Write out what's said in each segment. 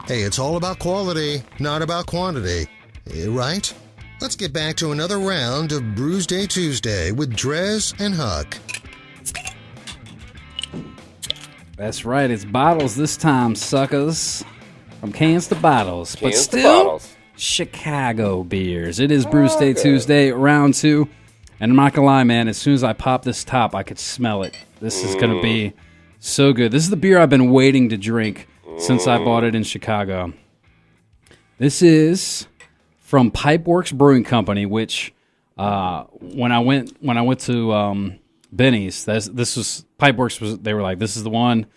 Hey, it's all about quality, not about quantity. Right? Let's get back to another round of Brewsday Tuesday with DreZ and Huck. That's right. It's bottles this time, suckers. From cans to bottles. But Cans to still, bottles. Chicago beers. It is Brewsday Tuesday, round 2. And I'm not going to lie, man, as soon as I pop this top, I could smell it. This is going to be so good. This is the beer I've been waiting to drink since I bought it in Chicago. This is from Pipeworks Brewing Company, which when I went to Benny's, this was Pipeworks. They were like, this is the one.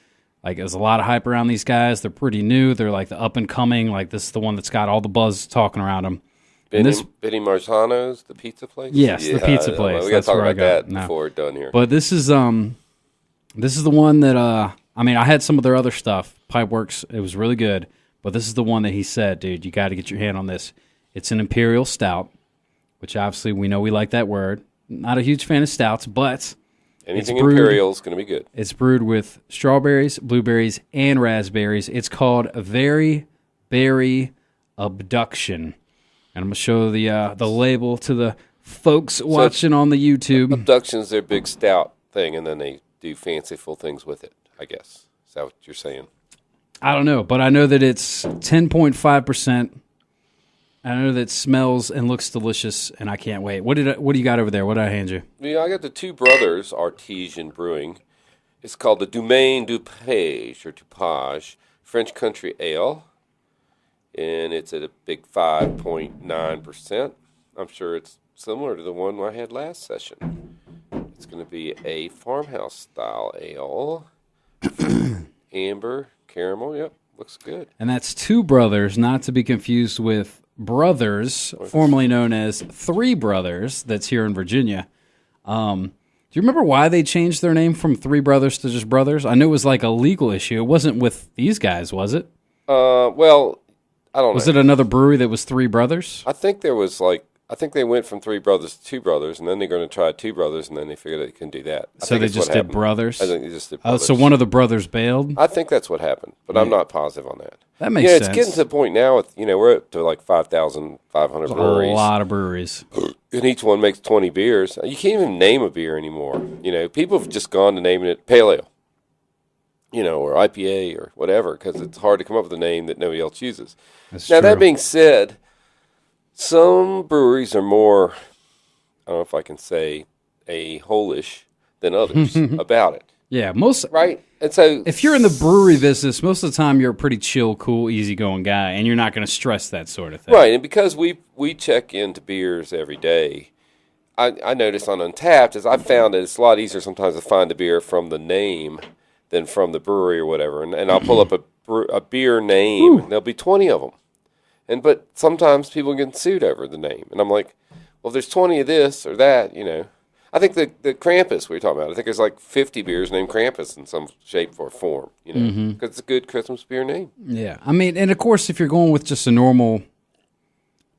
Like, there's a lot of hype around these guys. They're pretty new. They're like the up and coming. Like, this is the one that's got all the buzz talking around them. Benny Marzano's, the pizza place? Yes, the pizza place. We got to talk about that No. before we're done here. But this is the one that I mean, I had some of their other stuff. Pipeworks, it was really good. But this is the one that he said, dude, you got to get your hand on this. It's an Imperial Stout, which obviously we know we like that word. Not a huge fan of stouts, but anything Imperial is going to be good. It's brewed with strawberries, blueberries, and raspberries. It's called Very Berry Abduction. And I'm going to show the label to the folks watching on the YouTube. Abduction's their big stout thing, and then they do fanciful things with it, I guess. Is that what you're saying? I don't know, but I know that it's 10.5%. I know that it smells and looks delicious, and I can't wait. What do you got over there? What did I hand you? Yeah, I got the Two Brothers Artesian Brewing. It's called the Domaine du Page, or Dupage, French Country Ale. And it's at a big 5.9%. I'm sure it's similar to the one I had last session. It's going to be a farmhouse-style ale. Amber, caramel, yep, looks good. And that's Two Brothers, not to be confused with Brothers, formerly known as Three Brothers, that's here in Virginia. Do you remember why they changed their name from Three Brothers to just Brothers? I knew it was like a legal issue. It wasn't with these guys, was it? Well, I don't know. Was it another brewery that was Three Brothers? I think they went from Three Brothers to Two Brothers, and then they're going to try Two Brothers, and then they figured they couldn't do that. So they just did Brothers? I think they just did Brothers. Oh, so one of the brothers bailed? I think that's what happened, but I'm not positive on that. That makes sense. It's getting to the point now with, we're up to like 5,500 breweries. A lot of breweries. And each one makes 20 beers. You can't even name a beer anymore. People have just gone to naming it Pale Ale, or IPA or whatever, because it's hard to come up with a name that nobody else uses. That's now, true. that being said, some breweries are more, I don't know if I can say, a-hole-ish than others about it. Yeah, most right. And so, if you're in the brewery business, most of the time you're a pretty chill, cool, easygoing guy, and you're not going to stress that sort of thing. Right, and because we check into beers every day, I notice on Untapped is I found that it's a lot easier sometimes to find the beer from the name than from the brewery or whatever. And I'll pull up a beer name, and there'll be 20 of them. But sometimes people get sued over the name, and I'm like, well, if there's 20 of this or that, I think the Krampus we were talking about, I think there's like 50 beers named Krampus in some shape or form, because it's a good Christmas beer name. Yeah, I mean, and of course, if you're going with just a normal,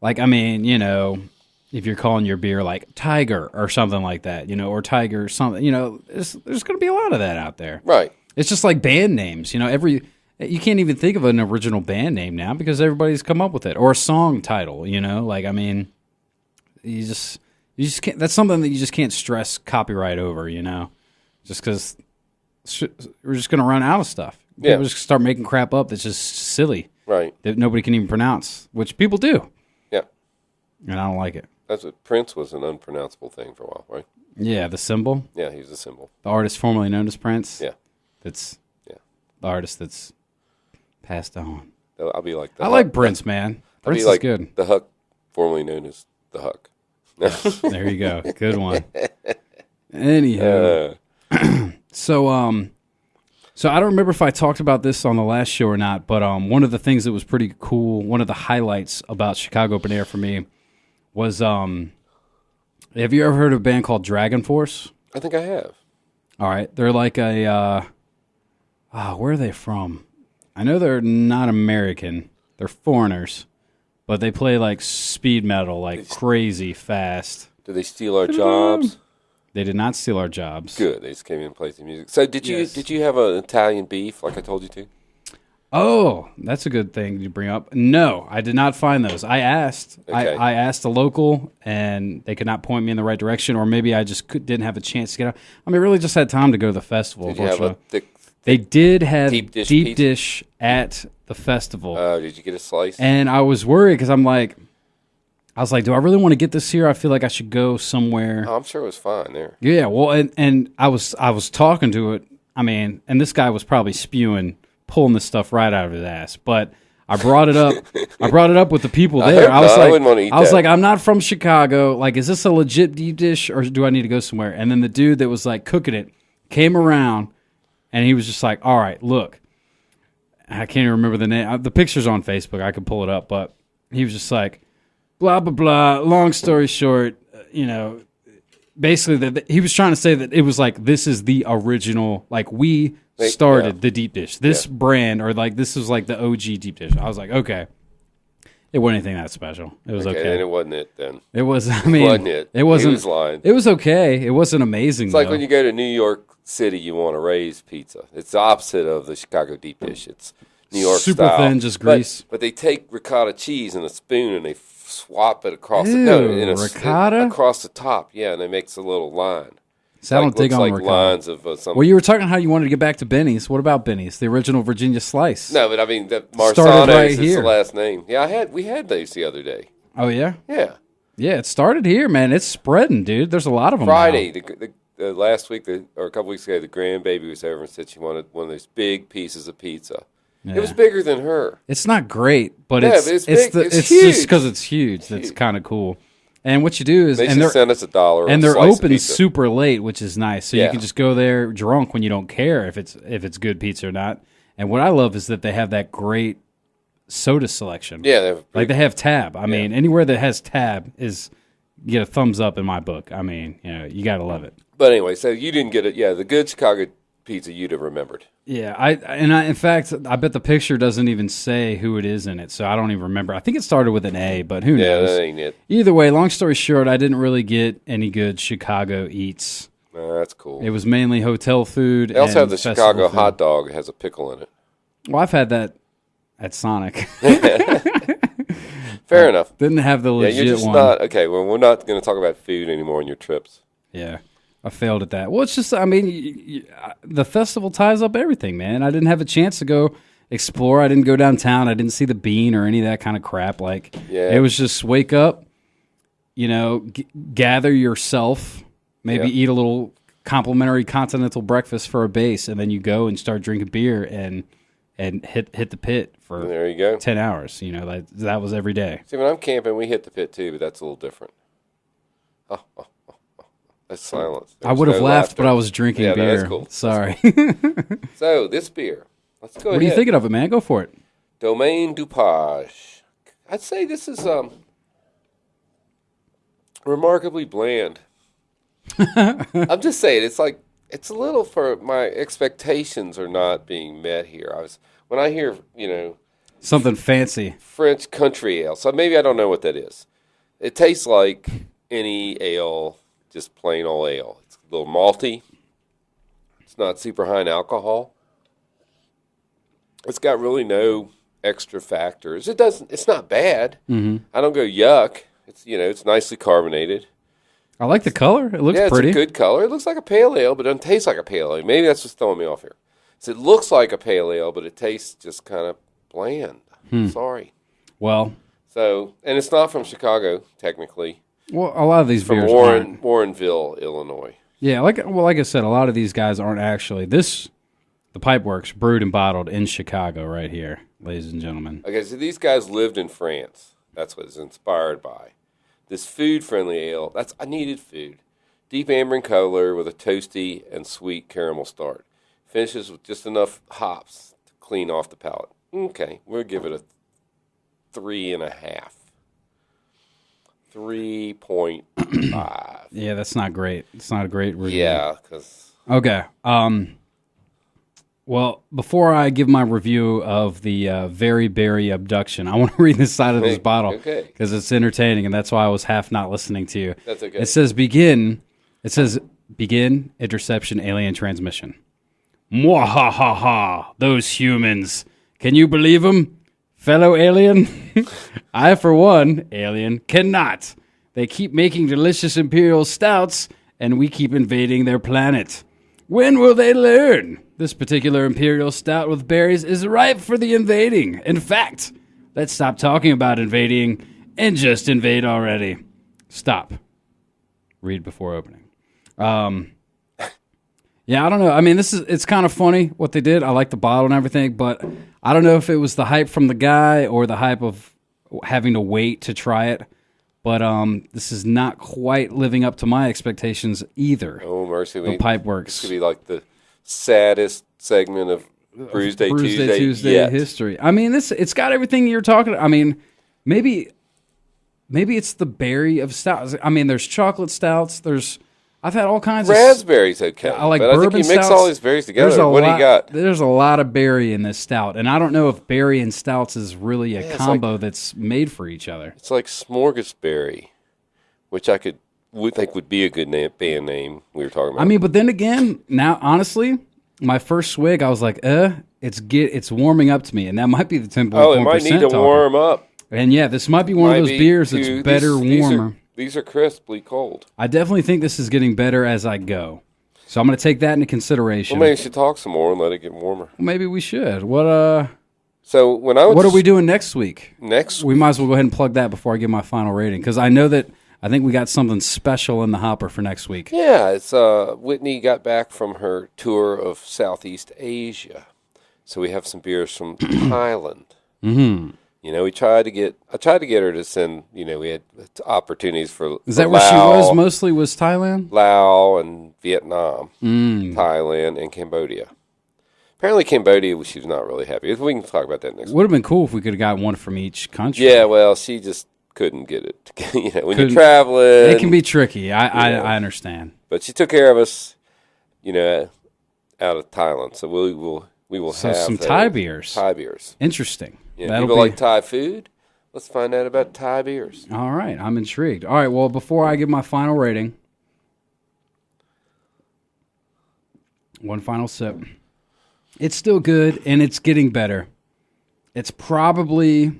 if you're calling your beer like Tiger or something like that, or Tiger something, there's going to be a lot of that out there. Right. It's just like band names, you can't even think of an original band name now because everybody's come up with it, or a song title, you just can't. That's something that you just can't stress copyright over, just because we're just going to run out of stuff. Yeah. People just start making crap up that's just silly, right? That nobody can even pronounce, which people do. Yeah, and I don't like it. That's what Prince was, an unpronounceable thing for a while, right? Yeah, the symbol. Yeah, he was a symbol. The artist formerly known as Prince. Yeah, the artist that's passed on. I'll be like I like Prince, man. Prince is good. The Huck, formerly known as the Huck. There you go. Good one. Anyhow. So I don't remember if I talked about this on the last show or not, but one of the things that was pretty cool, one of the highlights about Chicago Open Air for me was, have you ever heard of a band called Dragon Force? I think I have. All right. They're like where are they from? I know they're not American. They're foreigners. But they play like speed metal, like crazy fast. Do they steal our jobs? They did not steal our jobs. Good. They just came in and played some music. So did you have an Italian beef like I told you to? Oh, that's a good thing to bring up. No, I did not find those. I asked. Okay. I asked a local, and they could not point me in the right direction, or maybe I just didn't have a chance to get out. I mean, really just had time to go to the festival. Did you have a thick They did have deep deep dish dish at the festival. did you get a slice? And I was worried because I was like, do I really want to get this here? I feel like I should go somewhere. Oh, I'm sure it was fine there. Yeah, well, and I was talking to it. I mean, and this guy was probably pulling this stuff right out of his ass. But I brought it up. I brought it up with the people there. I wouldn't want to eat I was that. like, I'm not from Chicago. Like, is this a legit deep dish, or do I need to go somewhere? And then the dude that was like cooking it came around, and he was just like, all right, look. I can't even remember the name. The picture's on Facebook. I could pull it up. But he was just like, blah, blah, blah. Long story short, basically he was trying to say that it was like, this is the original, like we started the deep dish. This brand, or like this was like the OG deep dish. I was like, okay. It wasn't anything that special. It was okay. Then it wasn't it then. It was, I mean. Wasn't it? It wasn't. He was lying. It was okay. It wasn't amazing, It's like when you go to New York City, you want a raised pizza. It's the opposite of the Chicago deep dish. It's New York super style. thin, just grease. But they take ricotta cheese and a spoon and they swap it across ricotta? across the top. Yeah, and it makes a little line. So I don't dig looks on like ricotta. lines of something. Well, you were talking how you wanted to get back to Benny's. What about Benny's, the original Virginia slice? No, but I mean, Started Marsano's right is here. the last name. Yeah, we had those the other day. Oh, yeah? Yeah. Yeah, it started here, man. It's spreading, dude. There's a lot of them Friday, now. the last week, or a couple weeks ago, the grandbaby was over and said she wanted one of those big pieces of pizza. Yeah. It was bigger than her. It's not great, but Yeah, it's but it's big. It's just huge. because it's huge. That's kind of cool. And what you do is, They and should send us $1. and a they're slice of open pizza. super late, which is nice. So you Yeah. can just go there drunk when you don't care if it's good pizza or not. And what I love is that they have that great soda selection. Yeah, Like they have Tab. I mean, anywhere that has Tab is get a thumbs up in my book. I mean, you got to love it. But anyway, so you didn't get it. Yeah, the good Chicago pizza you'd have remembered. Yeah, in fact, I bet the picture doesn't even say who it is in it, so I don't even remember. I think it started with an A, but who Yeah, knows? that ain't it. Either way, long story short, I didn't really get any good Chicago eats. That's cool. It was mainly hotel food. They also and have the festival Chicago food. hot dog. It has a pickle in it. Well, I've had that at Sonic. Fair enough. Didn't have the Yeah, legit you're just one. not okay. Well, we're not going to talk about food anymore on your trips. Yeah, I failed at that. Well, it's just, I mean, the festival ties up everything, man. I didn't have a chance to go explore. I didn't go downtown. I didn't see the Bean or any of that kind of crap. Like, Yeah. it was just wake up, gather yourself, maybe eat a little complimentary continental breakfast for a base, and then you go and start drinking beer and hit the pit for There you go. 10 hours. That was every day. See, when I'm camping, we hit the pit too, but that's a little different. Oh. That's silence. I would have laughed, but I was drinking Yeah, no, beer. that's cool. Sorry. So, this beer. Let's go ahead. What are you thinking of it, man? Go for it. Domaine Dupage. I'd say this is remarkably bland. I'm just saying, it's a little for my expectations are not being met here. When I hear, Something fancy. French country ale, so maybe I don't know what that is. It tastes like any ale, just plain old ale. It's a little malty. It's not super high in alcohol. It's got really no extra factors. It's not bad. Mm-hmm. I don't go yuck. It's nicely carbonated. I like the color. It looks pretty. It's a good color. It looks like a pale ale, but it doesn't taste like a pale ale. Maybe that's what's throwing me off here. So it looks like a pale ale, but it tastes just kind of bland. Sorry. Well, and it's not from Chicago, technically. Well, a lot of these From beers aren't. Warrenville, Illinois. Yeah, like I said, a lot of these guys aren't actually. The Pipeworks brewed and bottled in Chicago right here, ladies and gentlemen. Okay, so these guys lived in France. That's what it's inspired by. This food-friendly ale, I needed food. Deep amber in color with a toasty and sweet caramel start. Finishes with just enough hops to clean off the palate. Okay, we'll give it a 3.5. 3.5. Yeah, that's not great. It's not a great review. Yeah, because... Okay. Well, before I give my review of the Very Berry Abduction, I want to read this side of this bottle because it's entertaining, and that's why I was half not listening to you. That's okay. It says begin. It says Begin interception alien transmission. Mwahaha, those humans. Can you believe them, fellow alien? I, for one, alien, cannot. They keep making delicious imperial stouts, and we keep invading their planet. When will they learn? This particular imperial stout with berries is ripe for the invading. In fact, let's stop talking about invading and just invade already. Stop. Read before opening. Yeah, I don't know. I mean, it's kind of funny what they did. I like the bottle and everything, but I don't know if it was the hype from the guy or the hype of having to wait to try it. But this is not quite living up to my expectations either. Oh, mercy. The pipe works. This could be like the saddest segment of Brewsday Tuesday yet. History. I mean, it's got everything you're talking. I mean, maybe it's the berry of stouts. I mean, there's chocolate stouts. I've had all kinds raspberries. Okay, I like but bourbon I think you mix stouts. all these berries together. What do you got? There's a lot of berry in this stout, and I don't know if berry and stouts is really a combo that's made for each other. It's like smorgasberry, which would think would be a good band name. We were talking about. I mean, but then again, now honestly, my first swig, I was like, it's warming up to me, and that might be the 10.4%. Oh, it might need to warm up. And yeah, this might be one of those beers that's better warmer. These are crisply cold. I definitely think this is getting better as I go. So I'm going to take that into consideration. Well, maybe we should talk some more and let it get warmer. Maybe we should. What What are we doing next week? We might as well go ahead and plug that before I give my final rating, because I think we got something special in the hopper for next week. Yeah, it's Whitney got back from her tour of Southeast Asia, so we have some beers from Thailand. Mm-hmm. You know, I tried to get her to send. You know, we had opportunities for. Is that where she was mostly? Was Thailand, Laos, and Vietnam, Thailand, and Cambodia. Apparently, Cambodia, she was not really happy. We can talk about that next week. Would have been cool if we could have got one from each country. Yeah, well, she just couldn't get it. You know, when you're traveling, it can be tricky. I understand. But she took care of us. You know, out of Thailand, so we will have some Thai beers. Thai beers. Interesting. Yeah, people like Thai food. Let's find out about Thai beers. All right, I'm intrigued. All right, well, before I give my final rating, one final sip. It's still good, and it's getting better. It's probably,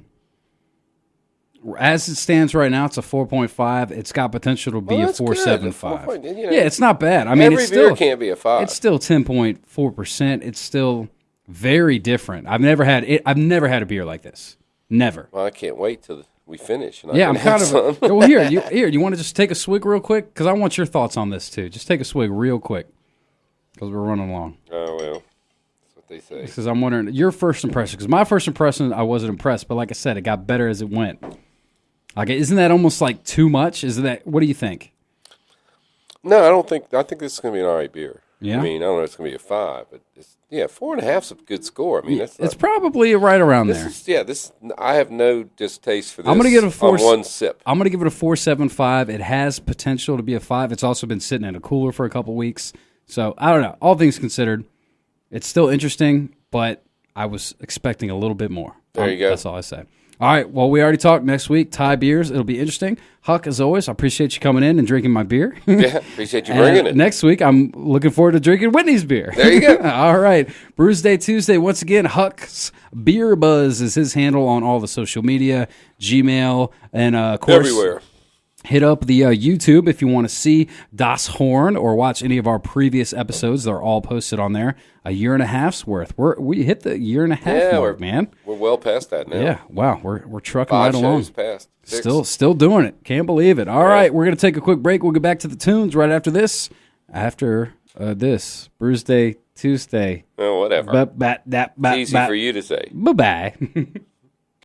as it stands right now, it's a 4.5. It's got potential to be a 4.75. Yeah, it's not bad. I mean, every beer can't be a 5. It's still 10.4%. It's still very different. I've never had a beer like this. Never. Well, I can't wait till we finish. And I'm kind of. Well, here, you want to just take a swig real quick, because I want your thoughts on this too. Just take a swig real quick, because we're running along. Oh well, that's what they say. Because I'm wondering your first impression. Because my first impression, I wasn't impressed, but like I said, it got better as it went. Like, isn't that almost like too much? What do you think? No, I don't think. I think this is going to be an all right beer. Yeah. I mean, I don't know if it's going to be a 5, but 4.5 is a good score. I mean, it's probably right around there. I have no distaste for this. I'm going to give it a 4. On one sip. I'm going to give it a 4.75. It has potential to be a 5. It's also been sitting in a cooler for a couple weeks. So I don't know. All things considered, it's still interesting, but I was expecting a little bit more. There you go. That's all I say. All right, well, we already talked next week, Thai beers. It'll be interesting. Huck, as always, I appreciate you coming in and drinking my beer. Yeah, appreciate you bringing it. Next week, I'm looking forward to drinking Whitney's beer. There you go. All right, Brewsday Tuesday. Once again, Huck's Beer Buzz is his handle on all the social media, Gmail, and, of course, everywhere. Hit up the YouTube if you want to see Das Horn or watch any of our previous episodes. They're all posted on there. A year and a half's worth. We hit the year and a half mark, man. We're well past that now. Yeah, wow. We're trucking 5 right along. shows past. 6. Still doing it. Can't believe it. All right, we're going to take a quick break. We'll get back to the tunes right after this. Brewsday Tuesday. Oh, whatever. It's easy for you to say. Bye-bye.